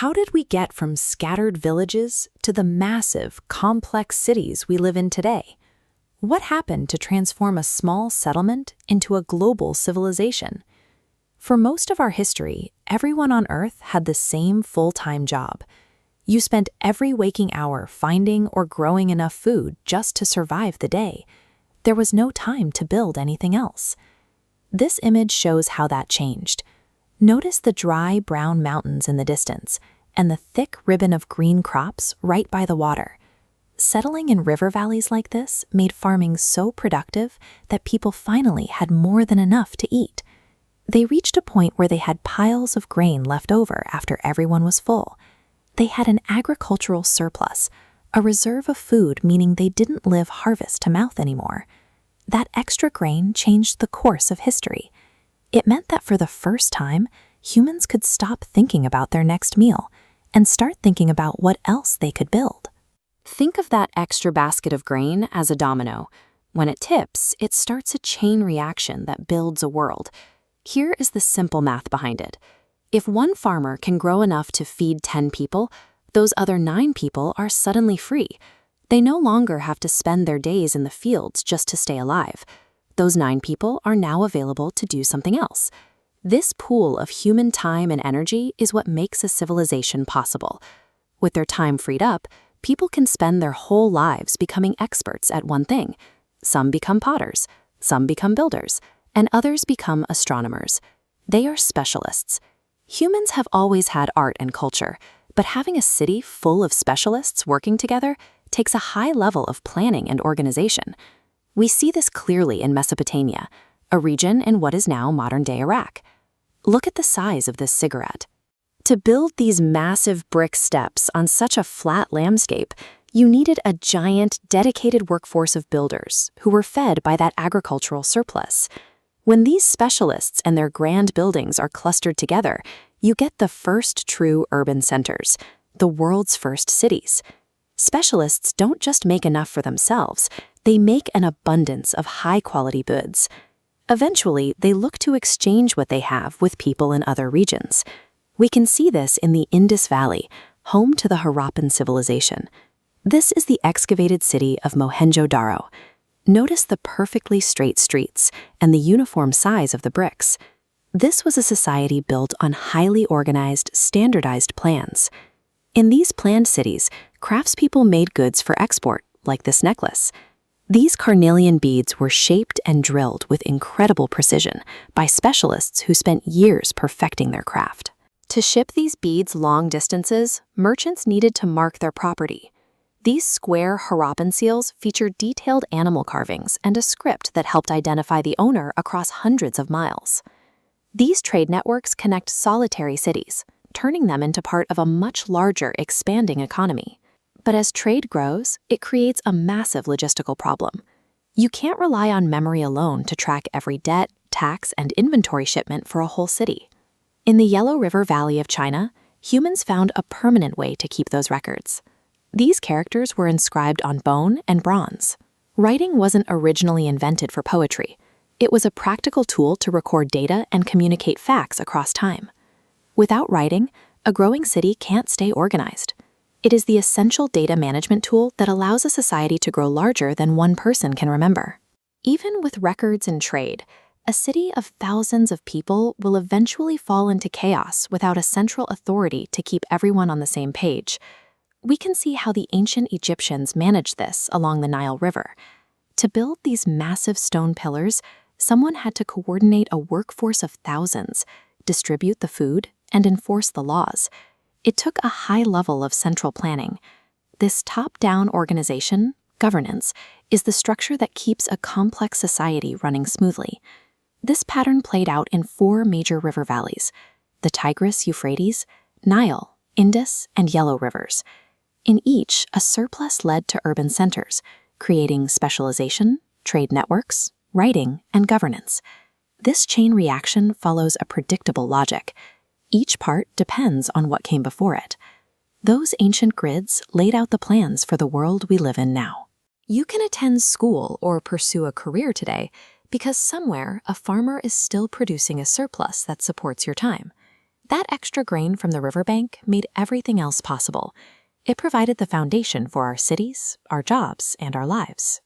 How did we get from scattered villages to the massive, complex cities we live in today? What happened to transform a small settlement into a global civilization? For most of our history, everyone on Earth had the same full-time job. You spent every waking hour finding or growing enough food just to survive the day. There was no time to build anything else. This image shows how that changed. Notice the dry, brown mountains in the distance and the thick ribbon of green crops right by the water. Settling in river valleys like this made farming so productive that people finally had more than enough to eat. They reached a point where they had piles of grain left over after everyone was full. They had an agricultural surplus, a reserve of food, meaning they didn't live harvest to mouth anymore. That extra grain changed the course of history. It meant that for the first time, humans could stop thinking about their next meal and start thinking about what else they could build. Think of that extra basket of grain as a domino. When it tips, it starts a chain reaction that builds a world. Here is the simple math behind it. If one farmer can grow enough to feed 10 people, those other 9 people are suddenly free. They no longer have to spend their days in the fields just to stay alive. Those 9 people are now available to do something else. This pool of human time and energy is what makes a civilization possible. With their time freed up, people can spend their whole lives becoming experts at one thing. Some become potters, some become builders, and others become astronomers. They are specialists. Humans have always had art and culture, but having a city full of specialists working together takes a high level of planning and organization. We see this clearly in Mesopotamia, a region in what is now modern-day Iraq. Look at the size of this cigarette. To build these massive brick steps on such a flat landscape, you needed a giant, dedicated workforce of builders who were fed by that agricultural surplus. When these specialists and their grand buildings are clustered together, you get the first true urban centers, the world's first cities. Specialists don't just make enough for themselves, they make an abundance of high-quality goods. Eventually, they look to exchange what they have with people in other regions. We can see this in the Indus Valley, home to the Harappan civilization. This is the excavated city of Mohenjo-Daro. Notice the perfectly straight streets and the uniform size of the bricks. This was a society built on highly organized, standardized plans. In these planned cities, craftspeople made goods for export, like this necklace. These carnelian beads were shaped and drilled with incredible precision by specialists who spent years perfecting their craft. To ship these beads long distances, merchants needed to mark their property. These square Harappan seals featured detailed animal carvings and a script that helped identify the owner across hundreds of miles. These trade networks connect solitary cities, turning them into part of a much larger, expanding economy. But as trade grows, it creates a massive logistical problem. You can't rely on memory alone to track every debt, tax, and inventory shipment for a whole city. In the Yellow River Valley of China, humans found a permanent way to keep those records. These characters were inscribed on bone and bronze. Writing wasn't originally invented for poetry. It was a practical tool to record data and communicate facts across time. Without writing, a growing city can't stay organized. It is the essential data management tool that allows a society to grow larger than one person can remember. Even with records and trade, a city of thousands of people will eventually fall into chaos without a central authority to keep everyone on the same page. We can see how the ancient Egyptians managed this along the Nile River. To build these massive stone pillars, someone had to coordinate a workforce of thousands, distribute the food, and enforce the laws. It took a high level of central planning. This top-down organization, governance, is the structure that keeps a complex society running smoothly. This pattern played out in 4 major river valleys: the Tigris, Euphrates, Nile, Indus, and Yellow rivers. In each, a surplus led to urban centers, creating specialization, trade networks, writing, and governance. This chain reaction follows a predictable logic. Each part depends on what came before it. Those ancient grids laid out the plans for the world we live in now. You can attend school or pursue a career today because somewhere a farmer is still producing a surplus that supports your time. That extra grain from the riverbank made everything else possible. It provided the foundation for our cities, our jobs, and our lives.